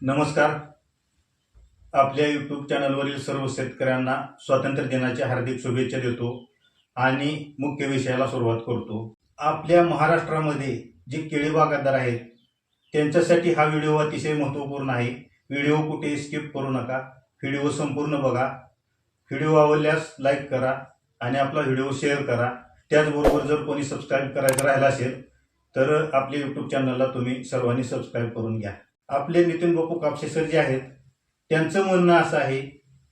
नमस्कार. आपल्या यूट्यूब चॅनलवरील सर्व शेतकऱ्यांना स्वातंत्र्य दिनाच्या हार्दिक शुभेच्छा देतो आणि मुख्य विषयाला सुरुवात करतो. आपल्या महाराष्ट्रामध्ये जे केळी बागायतदार आहेत त्यांच्यासाठी हा व्हिडिओ अतिशय महत्त्वपूर्ण आहे. व्हिडिओ कुठे स्किप करू नका, व्हिडिओ संपूर्ण बघा. व्हिडिओ आवडल्यास लाईक करा आणि आपला व्हिडिओ शेअर करा. त्याचबरोबर जर कोणी सबस्क्राईब करायचं राहिलं असेल तर आपल्या यूट्यूब चॅनलला तुम्ही सर्वांनी सबस्क्राईब करून घ्या. आपले नितीन बापू कापसे सर जे आहेत त्यांचं म्हणणं असं आहे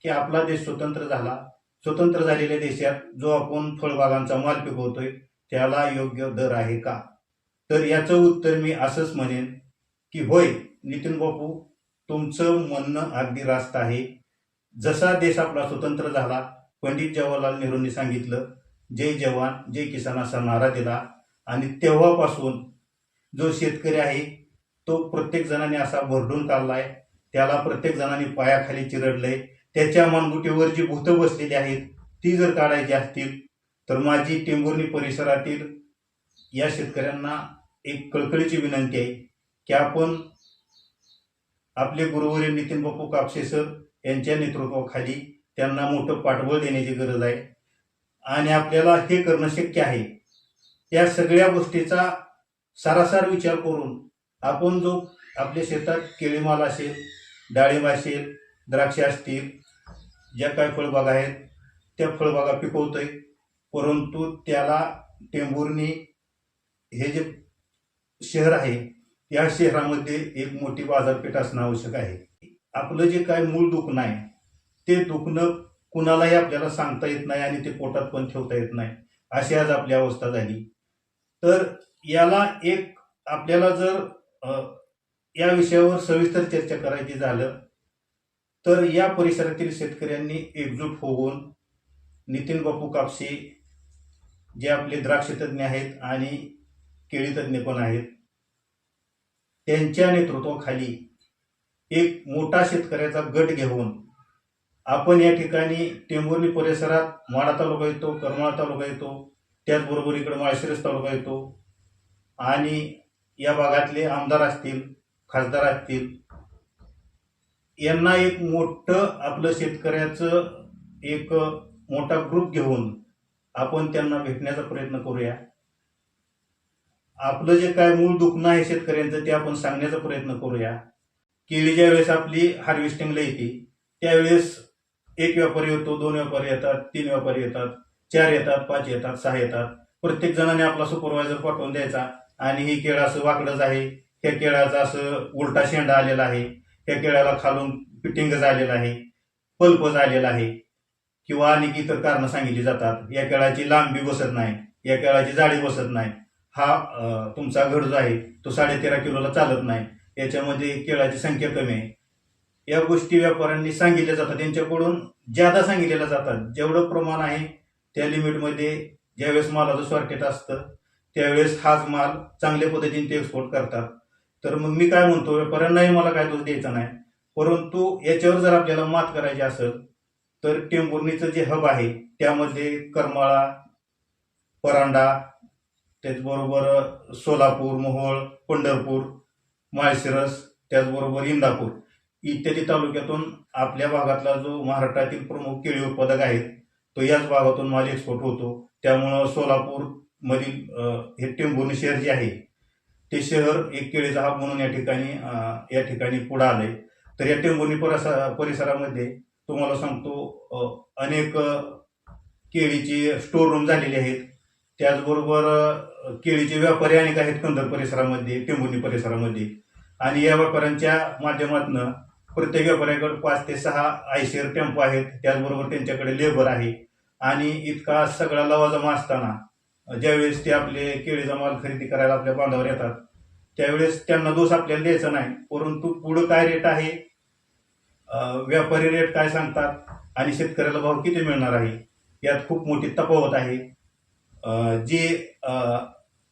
की आपला देश स्वतंत्र झाला, स्वतंत्र झालेल्या देशात जो आपण फळबागांचा माल पिकवतोय त्याला योग्य दर आहे का? तर याचं उत्तर मी असंच म्हणेन की होय नितीन बापू, तुमचं म्हणणं अगदी रास्त आहे. जसा देश आपला स्वतंत्र झाला, पंडित जवाहरलाल नेहरूंनी सांगितलं जय जवान जय किसान असा नारा दिला आणि तेव्हापासून जो शेतकरी आहे तो प्रत्येक जणांनी असा भरडून काढलाय, त्याला प्रत्येक जणांनी पायाखाली चिरडलंय. त्याच्या मानगुटीवर जी भूतं बसलेली आहेत ती जर काढायची असतील तर माझी टेंभुर्णी परिसरातील या शेतकऱ्यांना एक कळकळीची विनंती आहे की आपण आपले गुरुवर्य नितीन बापू कापसे सर यांच्या नेतृत्वाखाली त्यांना मोठं पाठबळ देण्याची गरज आहे आणि आपल्याला हे करणं शक्य आहे. या सगळ्या गोष्टीचा सारासार विचार करून आपण जो आपल्या शेतात केळीमाल असेल, डाळिंब असेल, द्राक्षे असतील, ज्या काही फळबागा आहेत त्या फळबागा पिकवतोय, परंतु त्याला टेंभुर्णी हे जे शहर आहे या शहरामध्ये एक मोठी बाजारपेठ असणं आवश्यक आहे. आपलं जे काय मूळ दुखणं आहे ते दुखणं कुणालाही आपल्याला सांगता येत नाही आणि ते पोटात पण ठेवता येत नाही, अशी आज आपली अवस्था झाली. तर याला एक आपल्याला जर या विषयावर सविस्तर चर्चा करायची झालं तर या परिसरातील शेतकऱ्यांनी एकजूट होऊन नितीन बापू कापसे जे आपले द्राक्ष तज्ज्ञ आहेत आणि केळी तज्ज्ञ पण आहेत त्यांच्या नेतृत्वाखाली एक मोठा शेतकऱ्याचा गट घेऊन आपण या ठिकाणी टेंभुर्णी परिसरात माढा तालुका येतो, करमाळा तालुका येतो, त्याचबरोबर इकडे माळशिरस तालुका येतो आणि या भागातले आमदार असतील, खासदार असतील, यांना एक मोठं आपलं शेतकऱ्याचं एक मोठा ग्रुप घेऊन आपण त्यांना भेटण्याचा प्रयत्न करूया. आपलं जे काय मूळ दुखणं आहे शेतकऱ्यांचं ते आपण सांगण्याचा प्रयत्न करूया. केळी ज्या वेळेस आपली हार्वेस्टिंगला येते त्यावेळेस एक व्यापारी येतो, 2 व्यापारी येतात, 3 व्यापारी येतात, 4 येतात, 5 येतात, 6 येतात. प्रत्येक जणाने आपला सुपरवायझर पाठवून द्यायचा आणि ही केळं असं वाकडंच आहे, ह्या केळाचा असं उलटा शेंडा आलेला आहे, ह्या केळ्याला खालून पिटिंग झालेला आहे, पल्प झालेला आहे किंवा अनेक इतर कारणं सांगितली जातात. या केळाची लांबी बसत नाही, या केळाची जाडी बसत नाही, हा तुमचा घड जो आहे तो 13.5 किलोला चालत नाही, याच्यामध्ये केळाची संख्या कमी आहे. या गोष्टी व्यापाऱ्यांनी सांगितल्या जातात, त्यांच्याकडून ज्यादा सांगितलेल्या जातात. जेवढं प्रमाण आहे त्या लिमिटमध्ये ज्यावेळेस मालाचं सॉर्टेट असतं त्यावेळेस हाच माल चांगल्या पद्धतीने ते एक्सपोर्ट करतात. तर मग मी काय म्हणतो, व्यापाऱ्यांनाही मला काय दोष द्यायचा नाही, परंतु याच्यावर जर आपल्याला मात करायची असेल तर टेंभुर्णीचं जे हब आहे त्यामध्ये करमाळा, परांडा, त्याचबरोबर सोलापूर, मोहोळ, पंढरपूर, माळशिरस, त्याचबरोबर इंदापूर इत्यादी तालुक्यातून आपल्या भागातला जो महाराष्ट्रातील प्रमुख केळी उत्पादक आहेत तो याच भागातून माल एक्सपोर्ट होतो. त्यामुळं सोलापूर मधील हे टेंभुर्णी शहर जे आहे ते शहर एक केळीचा हब म्हणून या ठिकाणी पुढे आलंय. तर या टेंभुर्णी परिसरामध्ये तुम्हाला सांगतो अनेक केळीची स्टोर रूम झालेले आहेत. त्याचबरोबर केळीचे व्यापारी अनेक आहेत कंधार परिसरामध्ये, टेंभुर्णी परिसरामध्ये, आणि या व्यापाऱ्यांच्या माध्यमातून प्रत्येक व्यापाऱ्याकडे 5 ते 6 आयशर टेम्पो आहेत. त्याचबरोबर त्यांच्याकडे लेबर आहे आणि इतका सगळा लवाजमा असताना ज्यावेळेस ते आपले केळीचा माल खरेदी करायला आपल्या बांधावर येतात त्यावेळेस त्यांना दोष आपल्याला द्यायचा नाही, परंतु पुढं काय रेट आहे, व्यापारी रेट काय सांगतात आणि शेतकऱ्याला भाव किती मिळणार आहे यात खूप मोठी तफावत आहे. जे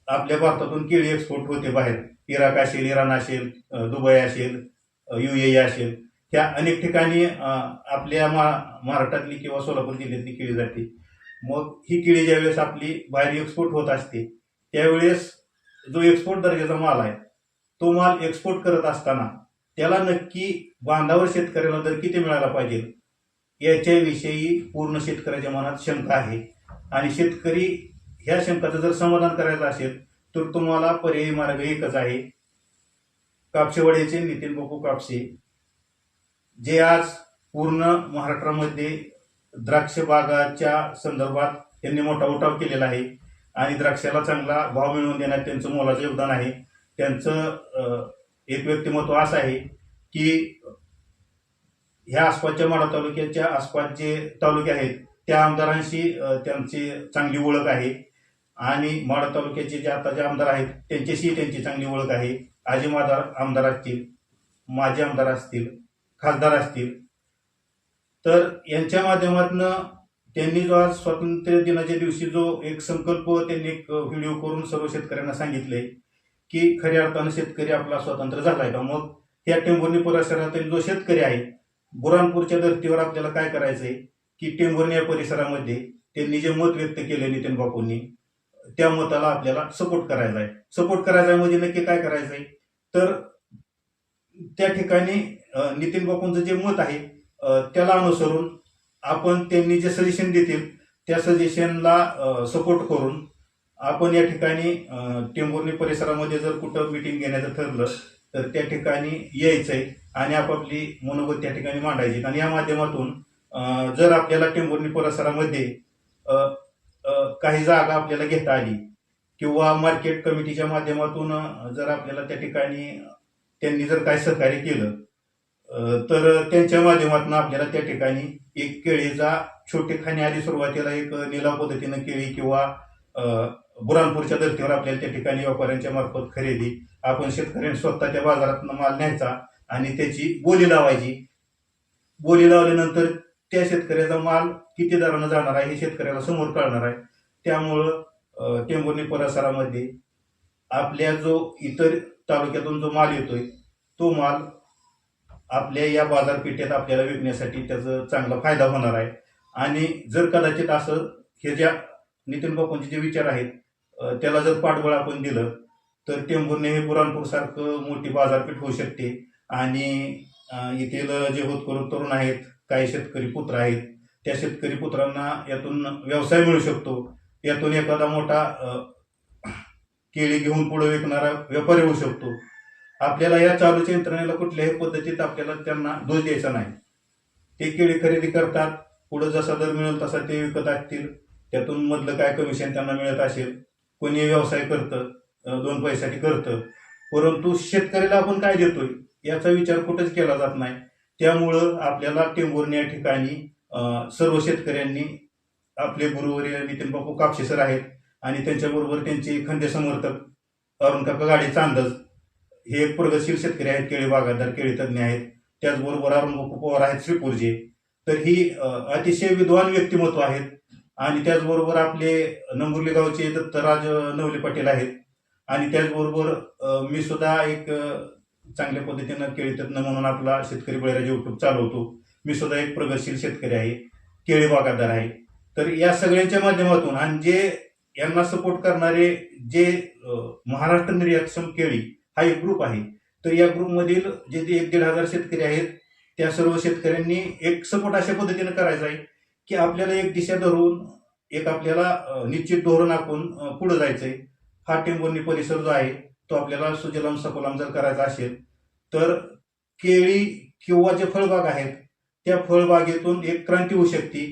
आपल्या भारतातून केळी एक्सपोर्ट होते बाहेर, इराक असेल, इराण असेल, दुबई असेल, UAE असेल, ह्या अनेक ठिकाणी आपल्या महाराष्ट्रातली किंवा सोलापूर जिल्ह्यातली केळी जाते. मग ही केळी ज्यावेळेस आपली बाहेर एक्सपोर्ट होत असते त्यावेळेस जो एक्सपोर्ट दर्जाचा माल आहे तो माल एक्सपोर्ट करत असताना त्याला नक्की बांधावर शेतकऱ्याला दर किती मिळाला पाहिजे याच्याविषयी पूर्ण शेतकऱ्याच्या मनात शंका आहे. आणि शेतकरी ह्या शंकाचं जर समाधान करायचं असेल तर तुम्हाला पर्यायी मार्ग एकच आहे. कापसेवाडीचे नितीन बापू कापसे जे आज पूर्ण महाराष्ट्रामध्ये द्राक्ष बागाच्या संदर्भात त्यांनी मोठा उठाव केलेला आहे आणि द्राक्षाला चांगला भाव मिळवून देण्यात त्यांचं मोलाचं योगदान आहे. त्यांचं एक व्यक्तिमत्व असं आहे की ह्या आसपासच्या माढा तालुक्याच्या आसपास जे तालुके आहेत त्या आमदारांशी त्यांची चांगली ओळख आहे आणि माढा तालुक्याचे जे आता जे आमदार आहेत त्यांच्याशी त्यांची चांगली ओळख आहे. आजी आमदार असतील, माजी आमदार असतील, खासदार असतील, तर यांच्या माध्यमातून त्यांनी जो आज स्वातंत्र्य दिनाच्या दिवशी जो एक संकल्प त्यांनी एक व्हिडिओ करून सर्व शेतकऱ्यांना सांगितले की खऱ्या अर्थानं शेतकरी आपला स्वतंत्र झालाय का. मग या टेंभुर्णी परिसरातील जो शेतकरी आहे बुरानपूरच्या धर्तीवर आपल्याला काय करायचंय की टेंभुर्णी या परिसरामध्ये त्यांनी जे मत व्यक्त केले नितीन बापूंनी त्या मताला आपल्याला सपोर्ट करायचा आहे. सपोर्ट करायचा आहे म्हणजे नक्की काय करायचंय तर त्या ठिकाणी नितीन बापूंचं जे मत आहे त्याला अनुसरून आपण त्यांनी जे सजेशन देतील त्या सजेशनला सपोर्ट करून आपण या ठिकाणी टेंभुर्णी परिसरामध्ये जर कुठं मीटिंग घेण्याचं ठरलं तर त्या ठिकाणी यायचंय आणि आपापली मनोगत त्या ठिकाणी मांडायची. आणि या माध्यमातून जर आपल्याला टेंभुर्णी परिसरामध्ये काही जागा आपल्याला घेता आली किंवा मार्केट कमिटीच्या माध्यमातून जर आपल्याला त्या ठिकाणी त्यांनी जर काय सहकार्य केलं तर त्यांच्या माध्यमातून आपल्याला त्या ठिकाणी एक केळीचा छोटे खाणे आधी सुरुवातीला एक निलाव पद्धतीनं केळी किंवा बुरानपूरच्या धर्तीवर आपल्याला त्या ठिकाणी व्यापाऱ्यांच्या मार्फत खरेदी आपण शेतकऱ्यांनी स्वतः त्या बाजारातून माल न्यायचा आणि त्याची बोली लावायची. बोली लावल्यानंतर त्या शेतकऱ्याचा माल किती दरानं जाणार आहे हे शेतकऱ्याला समोर कळणार आहे. त्यामुळं टेंभुर्णी परिसरामध्ये आपल्या जो इतर तालुक्यातून जो माल येतोय तो माल आपल्या या बाजारपेठेत आपल्याला विकण्यासाठी त्याचा चांगला फायदा होणार आहे. आणि जर कदाचित असं हे ज्या नितीन बापूंचे जे विचार आहेत त्याला जर पाठबळ आपण दिलं तर टेंभुर्णी हे बुरानपूर सारखं मोठी बाजारपेठ होऊ शकते. आणि येथील जे होतकरू तरुण आहेत काही शेतकरी पुत्र आहेत त्या शेतकरी पुत्रांना यातून व्यवसाय मिळू शकतो. यातून एखादा मोठा केळी घेऊन पुढे विकणारा व्यापारी होऊ शकतो. आपल्याला या चालूच्या यंत्रणेला कुठल्याही पद्धतीत आपल्याला त्यांना दोष द्यायचा नाही. ते केळी खरेदी करतात, पुढे जसा दर मिळेल तसा ते विकत असतील, त्यातून मधलं काय कमिशन त्यांना मिळत असेल. कोणी व्यवसाय करतं, 2 पैशासाठी करतं, परंतु शेतकऱ्याला आपण काय देतोय याचा विचार कुठेच केला जात नाही. त्यामुळं आपल्याला टेंभुर्णी या ठिकाणी सर्व शेतकऱ्यांनी आपले गुरुवर्य नितीन बापू कापसे सर आहेत आणि त्यांच्याबरोबर त्यांचे खंदे समर्थक अरुण काका गाडे चांदज हे एक प्रगतशील शेतकरी आहेत, केळी बागायतदार, केळी तज्ज्ञ आहेत. त्याचबरोबर अरुण बापू पवार आहेत श्रीपूरचे, तर ही अतिशय विद्वान व्यक्तिमत्व आहेत. आणि त्याचबरोबर आपले नंबुर्ली गावचे दत्तराज नवले पाटील आहेत. आणि त्याचबरोबर मी सुद्धा एक चांगल्या पद्धतीनं केळी तज्ज्ञ म्हणून आपला शेतकरी बळीराजा यूट्यूब चालवतो. मी सुद्धा एक प्रगतशील शेतकरी आहे, केळी बागायतदार आहे. तर या सगळ्यांच्या माध्यमातून आणि जे यांना सपोर्ट करणारे जे महाराष्ट्र निर्यातक्षम केळी हा एक ग्रुप आहे, तर या ग्रुपमधील जे 1,500 शेतकरी आहेत त्या सर्व शेतकऱ्यांनी एक सपोर्ट अशा पद्धतीनं करायचा आहे की आपल्याला एक दिशा धरून एक आपल्याला निश्चित धोरण आखून पुढे जायचंय. हा टेंभुर्णी परिसर जो आहे तो आपल्याला सुजलाम सकोलाम जर करायचा असेल तर केळी किंवा जे फळबाग आहेत त्या फळबागेतून एक क्रांती होऊ शकते.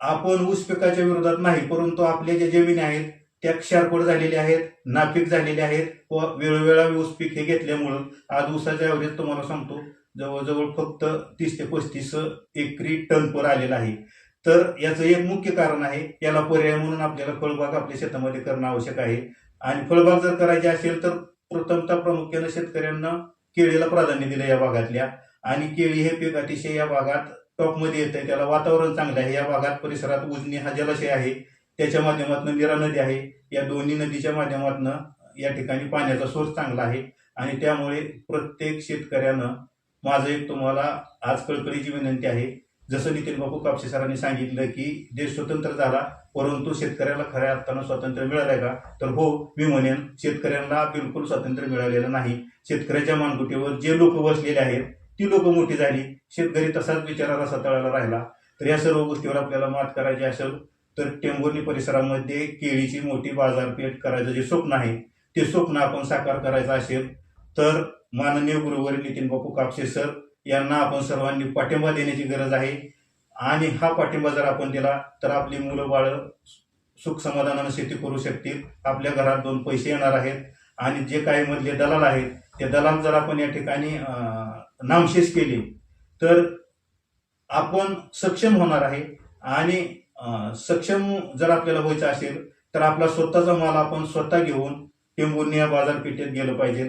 आपण ऊस पिकाच्या विरोधात नाही, परंतु आपल्या ज्या जमिनी आहेत त्या क्षारकोड झालेल्या आहेत, नापीक झालेल्या आहेत व वेळोवेळा ऊस पीक हे घेतल्यामुळं आज ऊसाचा ॲव्हरेज तुम्हाला सांगतो जवळजवळ फक्त 30 ते 35 एकरी टन पर आलेला आहे. तर याचं एक मुख्य कारण आहे, याला पर्याय म्हणून आपल्याला फळबाग आपल्या शेतामध्ये करणं आवश्यक आहे. आणि फळबाग जर करायची असेल तर प्रथमतः प्रामुख्यानं शेतकऱ्यांना केळीला प्राधान्य दिलं या भागातल्या. आणि केळी हे पीक अतिशय या भागात टॉपमध्ये येतं, त्याला वातावरण चांगलं आहे. या भागात परिसरात उजनी हा जलाशय आहे, त्याच्या माध्यमातून नीरा नदी आहे. या दोन्ही नदीच्या माध्यमातून या ठिकाणी पाण्याचा सोर्स चांगला आहे. आणि त्यामुळे प्रत्येक शेतकऱ्यानं माझं एक तुम्हाला आज कळकळीची विनंती आहे, जसं नितीन बापू कापसे सरांनी सांगितलं की देश स्वतंत्र झाला परंतु शेतकऱ्याला खऱ्या अर्थानं स्वातंत्र्य मिळालंय का? तर हो, मी म्हणेन शेतकऱ्यांना बिलकुल स्वातंत्र्य मिळालेलं नाही. शेतकऱ्याच्या मानगुटीवर जे लोक बसलेले आहेत ती लोक मोठी झाली, शेतकरी तसाच बिचारा सताळायला राहिला. तर या सर्व गोष्टीवर आपल्याला मात करायची असेल तर टेंभुर्णी परिसरामध्ये केळीची मोठी बाजारपेठ करायचं जे स्वप्न आहे ते स्वप्न आपण साकार करायचं असेल तर माननीय गुरुवर्य नितीनबापू कापसे सर यांना आपण सर्वांनी पाठिंबा देण्याची गरज आहे. आणि हा पाठिंबा जर आपण दिला तर आपली मुलं बाळं सुख समाधानानं शेती करू शकतील, आपल्या घरात 2 पैसे येणार आहेत. आणि जे काही मधले दलाल आहेत ते दलाल जर आपण या ठिकाणी नामशेष केले तर आपण सक्षम होणार आहे. आणि सक्षम जर आपल्याला व्हायचं असेल तर आपला स्वतःचा माल आपण स्वतः घेऊन टेंभुर्णी या बाजारपेठेत गेलं पाहिजे,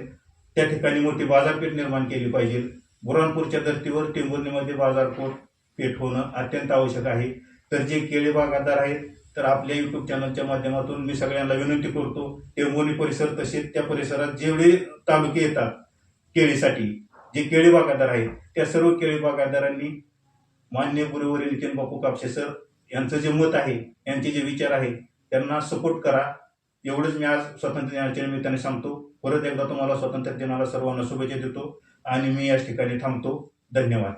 त्या ठिकाणी मोठी बाजारपेठ निर्माण केली पाहिजे. बुऱ्हाणपूरच्या धर्तीवर टेंभुर्णीमध्ये बाजारपेठ होणं अत्यंत आवश्यक आहे. तर जे केळी बागायतदार आहेत तर आपल्या युट्यूब चॅनलच्या माध्यमातून मी सगळ्यांना विनंती करतो, टेंभुर्णी परिसर तसेच त्या परिसरात जेवढे तालुके येतात केळीसाठी, जे केळी बागायतदार आहेत त्या सर्व केळी बागायतदारांनी माननीय गुरुवर्य नितीनबापू कापसे सर यांचं जे मत आहे, यांचे जे विचार आहे त्यांना सपोर्ट करा. एवढंच मी आज स्वातंत्र्य दिनाच्या निमित्ताने सांगतो. परत एकदा तुम्हाला स्वातंत्र्य दिनाला सर्वांना शुभेच्छा देतो आणि मी याच ठिकाणी थांबतो. धन्यवाद.